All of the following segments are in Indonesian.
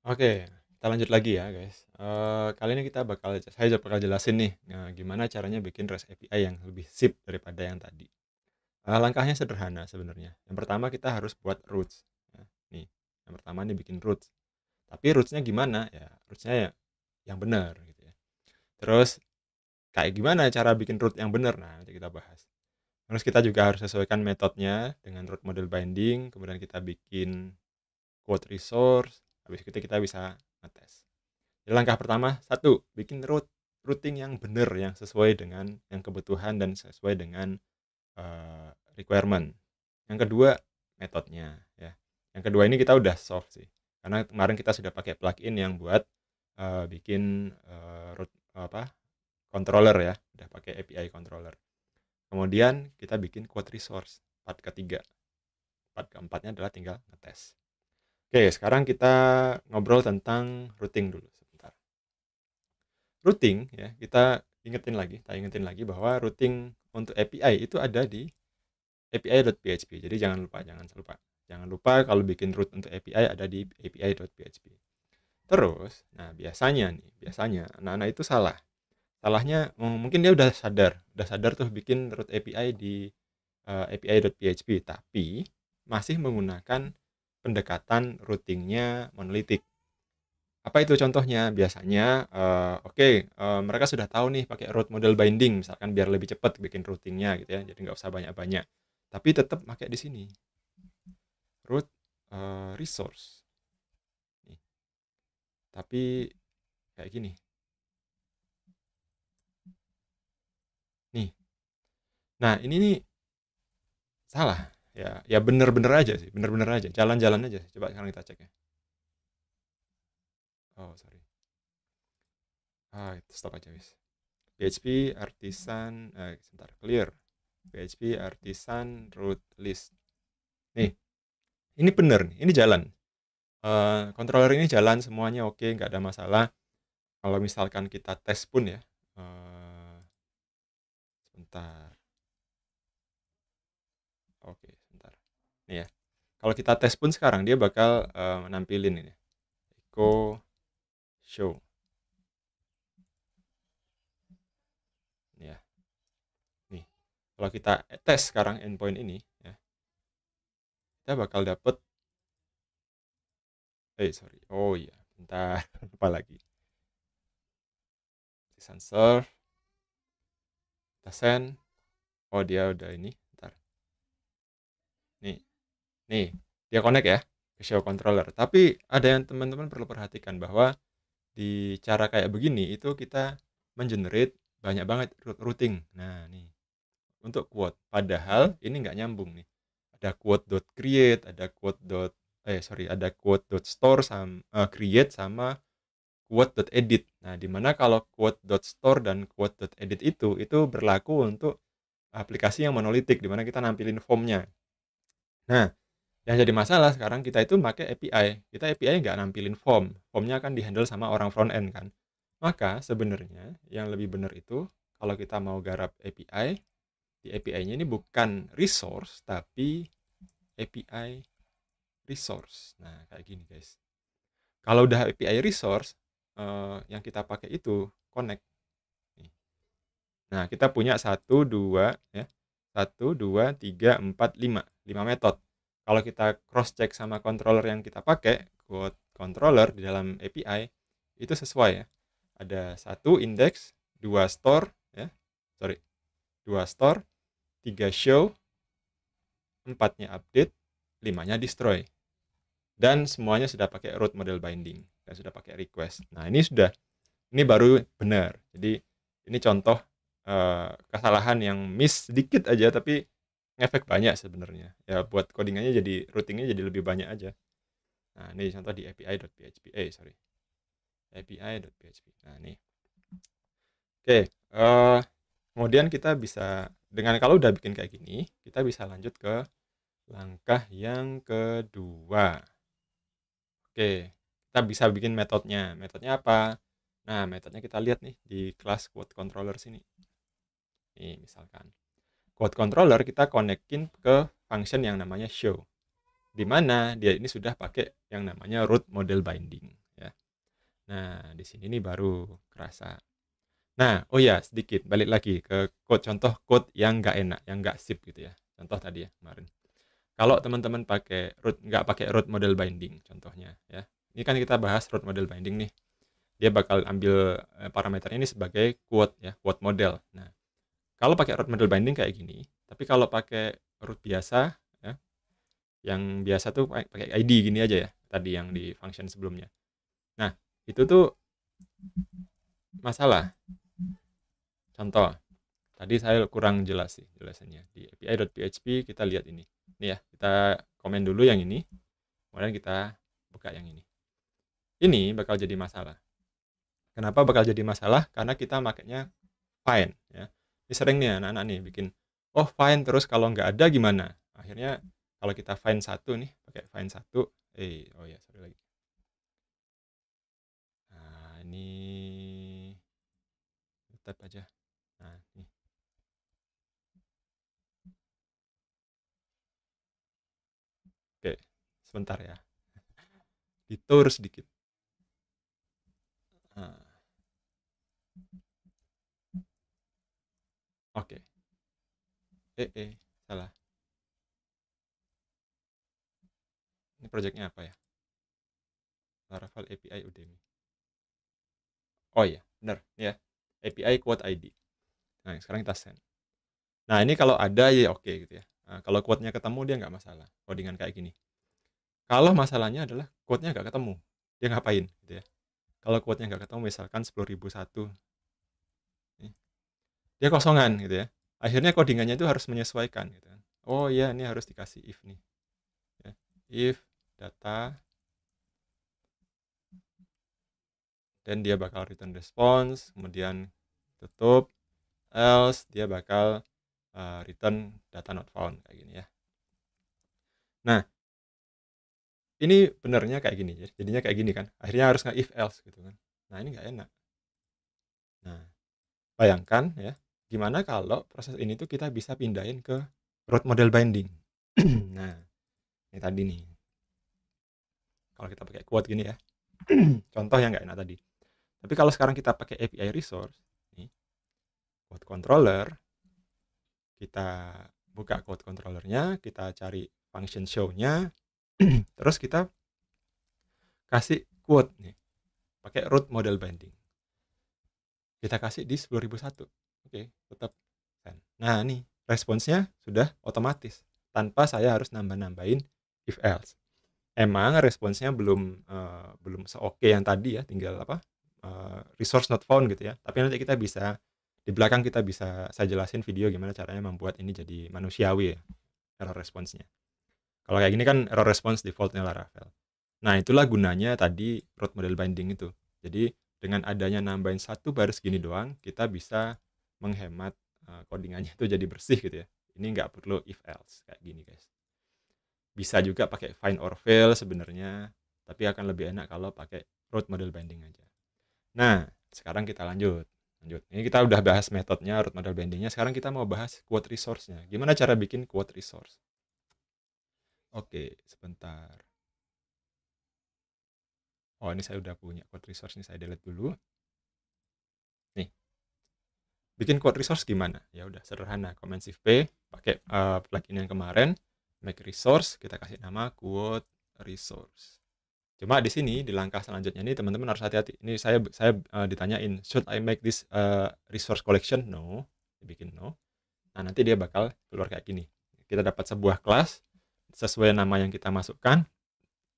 Oke, kita lanjut lagi ya guys. Kali ini saya bakal jelasin nih, gimana caranya bikin REST API yang lebih sip daripada yang tadi. Langkahnya sederhana sebenarnya. Yang pertama kita harus buat roots. Ya, nih, yang pertama nih bikin roots. Tapi roots-nya gimana? Ya, roots-nya ya yang benar gitu ya. Terus kayak gimana cara bikin root yang benar? Nah, nanti kita bahas. Terus kita juga harus sesuaikan metodenya dengan root model binding, kemudian kita bikin quote resource, habis itu kita bisa ngetes. Jadi langkah pertama, satu, bikin routing yang benar, yang sesuai dengan yang kebutuhan dan sesuai dengan requirement. Yang kedua, metodenya ya. Yang kedua ini kita udah solve sih. Karena kemarin kita sudah pakai plugin yang buat bikin root apa controller ya, udah pakai API controller. Kemudian kita bikin quote resource, part ketiga. Part keempatnya adalah tinggal ngetes. Oke, sekarang kita ngobrol tentang routing dulu sebentar. Routing ya, kita ingetin lagi bahwa routing untuk API itu ada di api.php. Jadi jangan lupa kalau bikin root untuk API ada di api.php. Terus, nah biasanya anak-anak itu salah. Salahnya mungkin dia udah sadar tuh bikin root API di api.php, tapi masih menggunakan pendekatan routingnya monolitik. Apa itu contohnya? Biasanya, mereka sudah tahu nih pakai root model binding, misalkan biar lebih cepat bikin routingnya gitu ya, jadi nggak usah banyak-banyak. Tapi tetap pakai di sini, root resource. Nih, tapi kayak gini. Nih. Nah, ini nih salah. Ya bener-bener aja sih, bener-bener aja, jalan-jalan aja. Coba sekarang kita cek ya. Oh, sorry. Itu stop aja wis. PHP artisan, sebentar, clear. PHP artisan root list. Nih, ini bener nih, ini jalan. Controller ini jalan semuanya oke, nggak ada masalah. Kalau misalkan kita tes pun ya, sebentar. Oke, sebentar. Nih ya, kalau kita tes pun sekarang dia bakal nampilin ini. Echo show. Nih ya. Nih, kalau kita tes sekarang endpoint ini ya, kita bakal dapet sorry. Oh iya, bentar. Lupa lagi. Season serve. Kita send. Oh, dia udah ini. Bentar. Nih. Nih, dia connect ya ke show controller. Tapi ada yang teman-teman perlu perhatikan bahwa di cara kayak begini itu kita mengenerate banyak banget routing. Nah, nih untuk quote. Padahal ini nggak nyambung nih. Ada quote.create, ada quote.store sama create sama quote.edit. Nah, dimana kalau quote.store dan quote.edit itu berlaku untuk aplikasi yang monolitik dimana kita nampilin formnya. Nah, yang jadi masalah sekarang kita itu pakai API. Kita API nggak nampilin form. Formnya kan dihandle sama orang front end kan. Maka sebenarnya yang lebih benar itu kalau kita mau garap API, di API-nya ini bukan resource tapi API resource. Nah, kayak gini guys. Kalau udah API resource, yang kita pakai itu connect. Nih. Nah, kita punya 1, 2, ya. 1, 2, 3, 4, 5. 5 metode. Kalau kita cross check sama controller yang kita pakai, quote controller di dalam API, itu sesuai ya. Ada 1 index, 2 store, ya. Sorry. 2 store, 3 show, 4-nya update, 5-nya destroy. Dan semuanya sudah pakai root model binding dan sudah pakai request. Nah, ini baru benar. Jadi ini contoh kesalahan yang miss sedikit aja tapi ngefek banyak sebenarnya. Ya buat codingannya jadi routingnya jadi lebih banyak aja. Nah, ini contoh di api.php. api.php. Nah, nih. Oke, kemudian kita bisa kalau udah bikin kayak gini, kita bisa lanjut ke langkah yang kedua. Oke, kita bisa bikin metodenya. Metodenya apa? Nah, metodenya kita lihat nih di kelas quote controller sini. Nih, misalkan. Quote controller kita konekin ke function yang namanya show. Di mana dia ini sudah pakai yang namanya root model binding. Ya. Nah, di sini nih baru kerasa. Nah, oh ya sedikit balik lagi ke contoh code yang nggak enak, yang nggak sip gitu ya. Contoh tadi ya kemarin. Kalau teman-teman nggak pakai root model binding contohnya ya. Ini kan kita bahas root model binding nih. Dia bakal ambil parameternya ini sebagai quote ya, quote model. Nah, kalau pakai root model binding kayak gini, tapi kalau pakai root biasa ya, yang biasa tuh pakai ID gini aja ya, tadi yang di function sebelumnya. Nah, itu tuh masalah. Contoh, tadi saya kurang jelas sih jelasannya. Di api.php kita lihat ini. Ini ya, kita komen dulu yang ini, kemudian kita buka yang ini. Ini bakal jadi masalah. Kenapa bakal jadi masalah? Karena kita makanya find ya. Ini sering nih anak-anak nih bikin, oh find terus kalau nggak ada gimana? Akhirnya kalau kita find satu nih, pakai find satu, oh ya sorry lagi. Nah ini tetap aja. Nah nih. Oke, sebentar ya. Ditur sedikit. Nah, oke. Salah. Ini projectnya apa ya? Laravel API Udemy. Oh iya, benar ya. API quote ID. Nah, sekarang kita send. Nah, ini kalau ada ya oke gitu ya. Nah, kalau quote-nya ketemu dia nggak masalah. Codingan kayak gini. Kalau masalahnya adalah quote-nya nggak ketemu. Dia ngapain gitu ya. Kalau quote-nya nggak ketemu misalkan 10.001. Dia kosongan gitu ya. Akhirnya codingannya itu harus menyesuaikan gitu kan. Oh iya, ini harus dikasih if nih. Ya. If data dan dia bakal return response, kemudian tutup, else dia bakal return data not found kayak gini ya. Nah, ini benernya kayak gini ya. Jadinya kayak gini kan. Akhirnya harus nge if else gitu kan. Nah, ini nggak enak. Nah, bayangkan ya, gimana kalau proses ini tuh kita bisa pindahin ke root model binding. Nah, ini tadi nih. Kalau kita pakai quote gini ya. Contoh yang nggak enak tadi. Tapi kalau sekarang kita pakai API resource, nih, quote controller, kita buka quote controllernya, kita cari function show-nya, terus kita kasih quote nih, pakai root model binding. Kita kasih di 10.001. Oke, tetap send. Nah, nih, responsnya sudah otomatis tanpa saya harus nambah-nambahin if else. Emang responsnya belum seoke yang tadi ya, tinggal resource not found gitu ya. Tapi nanti kita bisa di belakang kita bisa saya jelasin video gimana caranya membuat ini jadi manusiawi ya, error responsnya. Kalau kayak gini kan error response defaultnya Laravel. Nah, itulah gunanya tadi root model binding itu. Jadi dengan adanya nambahin satu baris gini doang, kita bisa menghemat codingannya itu jadi bersih gitu ya. Ini nggak perlu if else kayak gini guys. Bisa juga pakai find or fail sebenarnya, tapi akan lebih enak kalau pakai root model binding aja. Nah, sekarang kita lanjut. Ini kita udah bahas metodenya, root model bindingnya. Sekarang kita mau bahas quote resource-nya. Gimana cara bikin quote resource? Oke, sebentar. Oh, ini saya udah punya quote resource, ini saya delete dulu. Nih, bikin quote resource gimana? Ya udah sederhana, Command Shift P, pakai plugin yang kemarin, make resource, kita kasih nama quote resource. Cuma di sini di langkah selanjutnya ini teman-teman harus hati-hati. Ini saya ditanyain, should I make this resource collection? No, dibikin no. Nah, nanti dia bakal keluar kayak gini. Kita dapat sebuah kelas sesuai nama yang kita masukkan,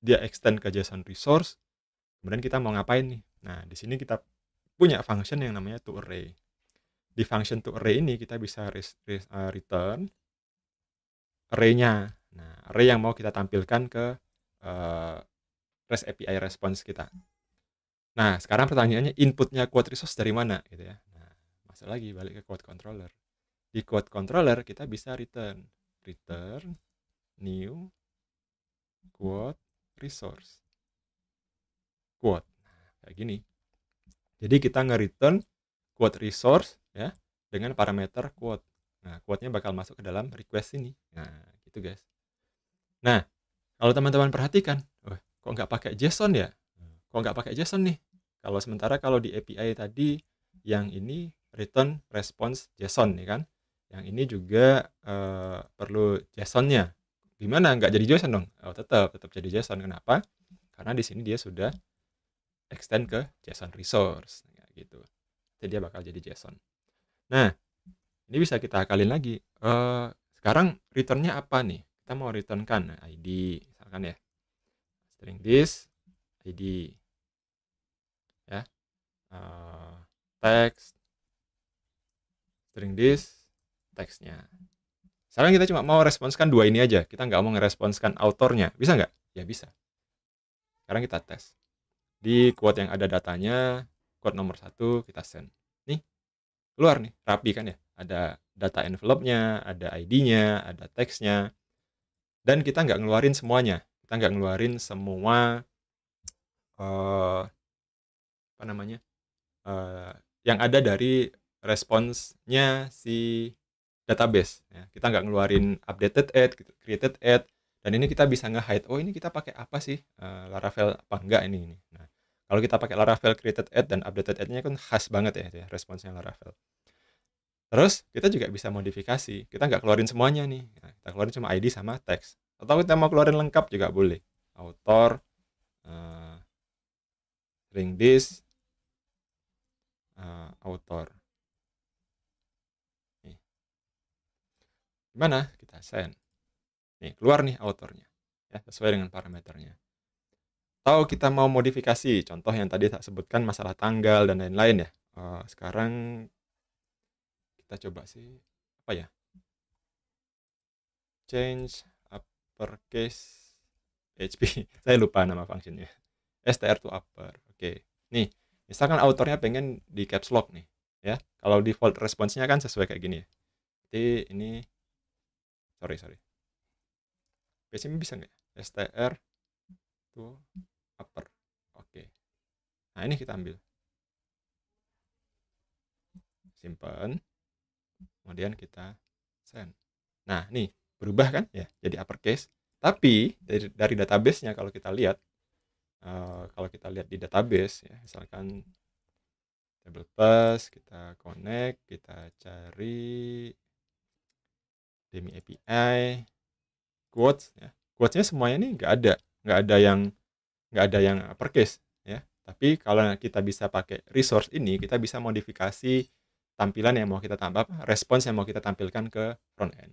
dia extend ke JSON resource. Kemudian kita mau ngapain nih? Nah, di sini kita punya function yang namanya toArray. Di function toArray ini kita bisa return array-nya. Nah, array yang mau kita tampilkan ke REST API response kita. Nah, sekarang pertanyaannya inputnya quote resource dari mana gitu ya. Nah, masuk lagi balik ke quote controller. Di quote controller kita bisa return new quote resource. Quote. Nah, kayak gini. Jadi kita nge-return quote resource ya dengan parameter quote. Nah, quote-nya bakal masuk ke dalam request ini. Nah, gitu guys. Nah, kalau teman-teman perhatikan, kok nggak pakai JSON ya? Kok nggak pakai JSON nih? Kalau sementara kalau di API tadi, yang ini return response JSON ya kan. Yang ini juga perlu JSON-nya. Gimana? Nggak jadi JSON dong? Oh, tetap jadi JSON. Kenapa? Karena di sini dia sudah extend ke JSON resource kayak gitu. Jadi dia bakal jadi JSON. Nah, ini bisa kita akalin lagi. Sekarang return-nya apa nih? Kita mau return-kan ID misalkan ya. String this ID ya. Text string this teksnya. Sekarang kita cuma mau responskan dua ini aja. Kita nggak mau ngeresponskan autornya. Bisa nggak? Ya bisa. Sekarang kita tes. Di quote yang ada datanya, quote nomor 1 kita send. Nih, keluar nih, rapi kan ya. Ada data envelope-nya, ada ID-nya, ada teksnya. Dan kita nggak ngeluarin semuanya. Kita nggak ngeluarin semua apa namanya, yang ada dari responsnya si database. Ya. Kita nggak ngeluarin updated add, gitu, created add. Dan ini kita bisa nge-hide, oh ini kita pakai apa sih, Laravel apa enggak ini. Nah, kalau kita pakai Laravel created add dan updated add-nya kan khas banget ya responsnya Laravel. Terus kita juga bisa modifikasi, kita nggak keluarin semuanya nih. Nah, kita keluarin cuma ID sama teks. Atau kita mau keluarin lengkap juga boleh. Author, string this, author. Nih. Gimana? Kita send. Nih, keluar nih authornya. Ya, sesuai dengan parameternya. Atau kita mau modifikasi, contoh yang tadi tak sebutkan masalah tanggal dan lain-lain ya. Sekarang kita coba sih, apa ya? Change uppercase PHP. Saya lupa nama functionnya. str to upper. Oke. Nih, misalkan autornya pengen di caps lock nih. Ya, kalau default response-nya kan sesuai kayak gini ya. Jadi ini, sorry. PHP bisa nggak? str to upper. Oke. Nah, ini kita ambil. Simpen. Kemudian kita send. Nah, nih berubah kan ya, jadi uppercase. Tapi dari database-nya kalau kita lihat, di database ya, misalkan table plus, kita connect, kita cari Demi API, quotes ya. Quotes-nya semuanya nih nggak ada yang uppercase ya. Tapi kalau kita bisa pakai resource ini, kita bisa modifikasi tampilan yang mau kita tambah, respons yang mau kita tampilkan ke front end.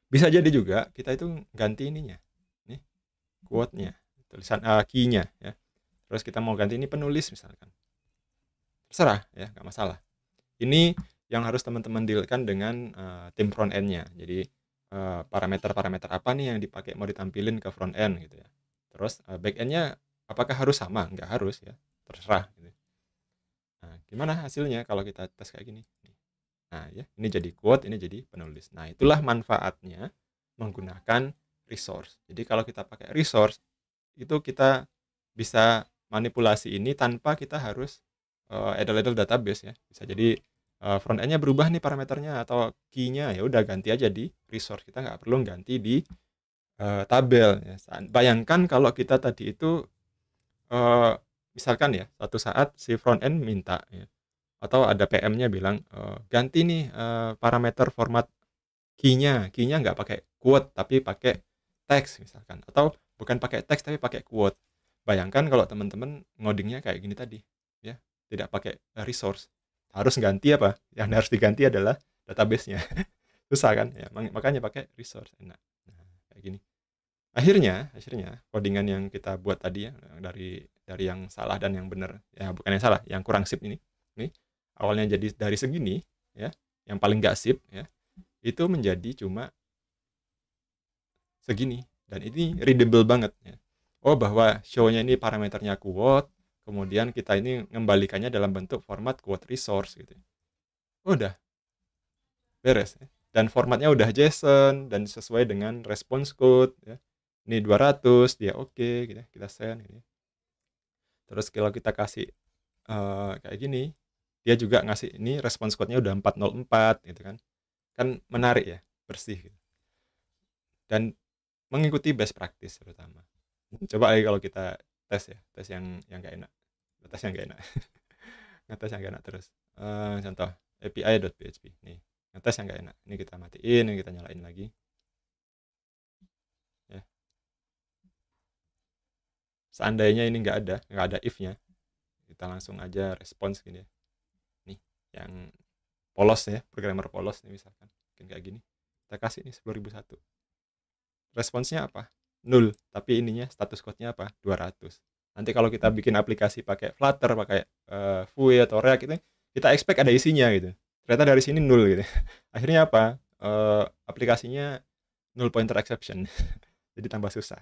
Bisa jadi juga kita itu ganti ininya, nih quote-nya, tulisan key-nya ya. Terus kita mau ganti ini penulis misalkan, terserah ya, nggak masalah. Ini yang harus teman-teman deal-kan dengan tim front end-nya. Jadi parameter-parameter apa nih yang dipakai mau ditampilin ke front end gitu ya. Terus back end-nya apakah harus sama? Nggak harus ya, terserah gitu. Nah, gimana hasilnya kalau kita tes kayak gini? Nah, ya, ini jadi quote, ini jadi penulis. Nah, itulah manfaatnya menggunakan resource. Jadi kalau kita pakai resource, itu kita bisa manipulasi ini tanpa kita harus idle database ya. Bisa jadi front end-nya berubah nih parameternya atau key-nya, ya udah ganti aja di resource. Kita nggak perlu ganti di tabel ya. Bayangkan kalau kita tadi itu misalkan ya, suatu saat si front end minta ya, atau ada PM-nya bilang ganti nih parameter format key-nya nggak pakai quote tapi pakai teks misalkan, atau bukan pakai teks tapi pakai quote. Bayangkan kalau teman-teman ngodingnya kayak gini tadi ya, tidak pakai resource, harus ganti apa? Yang harus diganti adalah database-nya. Susah kan ya, makanya pakai resource enak. Nah, kayak gini. Akhirnya codingan yang kita buat tadi ya, dari yang salah dan yang benar, ya bukan yang salah, yang kurang sip ini awalnya jadi dari segini ya, yang paling gak sip ya, itu menjadi cuma segini, dan ini readable banget ya. Oh, bahwa show-nya ini parameternya quote, kemudian kita ini mengembalikannya dalam bentuk format quote resource gitu. Udah beres ya. Dan formatnya udah JSON dan sesuai dengan response code ya. Ini 200, dia oke gitu, kita send gitu. Terus kalau kita kasih kayak gini, dia juga ngasih ini response code-nya udah 404 gitu kan. Kan menarik ya, bersih gitu. Dan mengikuti best practice terutama. Coba lagi kalau kita tes ya, tes yang gak enak. ngetesnya nggak enak. Ngetesnya nggak enak terus. Contoh api.php nih, ngetes yang nggak enak. Ini kita matiin, ini kita nyalain lagi. Ya. Seandainya ini nggak ada if-nya, kita langsung aja respons gini ya. Nih, yang polos ya, programmer polos nih misalkan. Mungkin kayak gini. Kita kasih nih 10.001. Responsnya apa? 0, tapi ininya status code-nya apa? 200. Nanti kalau kita bikin aplikasi pakai Flutter, pakai Vue atau React itu, kita expect ada isinya gitu. Ternyata dari sini 0 gitu. Akhirnya apa? Aplikasinya null pointer exception. Jadi tambah susah.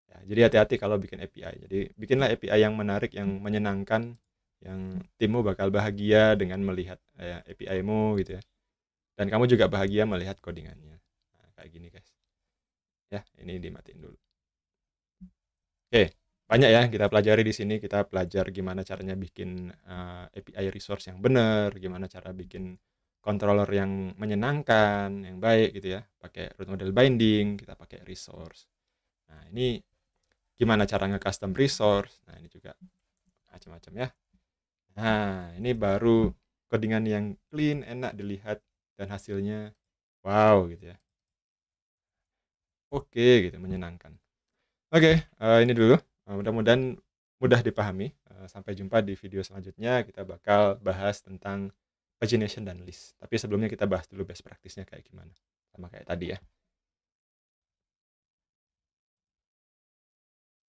Ya, jadi hati-hati kalau bikin API. Jadi bikinlah API yang menarik, yang menyenangkan, yang timmu bakal bahagia dengan melihat API-mu gitu ya. Dan kamu juga bahagia melihat codingannya. Nah, kayak gini guys. Ya, ini dimatiin dulu. Oke, banyak ya kita pelajari di sini. Kita belajar gimana caranya bikin API resource yang benar, gimana cara bikin controller yang menyenangkan, yang baik gitu ya. Pakai root model binding, kita pakai resource. Nah, ini gimana cara nge-custom resource. Nah, ini juga macam-macam ya. Nah, ini baru codingan yang clean, enak dilihat, dan hasilnya wow gitu ya. Oke gitu, menyenangkan. Oke, ini dulu. Mudah-mudahan mudah dipahami. Sampai jumpa di video selanjutnya. Kita bakal bahas tentang pagination dan list. Tapi sebelumnya kita bahas dulu best practice-nya kayak gimana. Sama kayak tadi ya.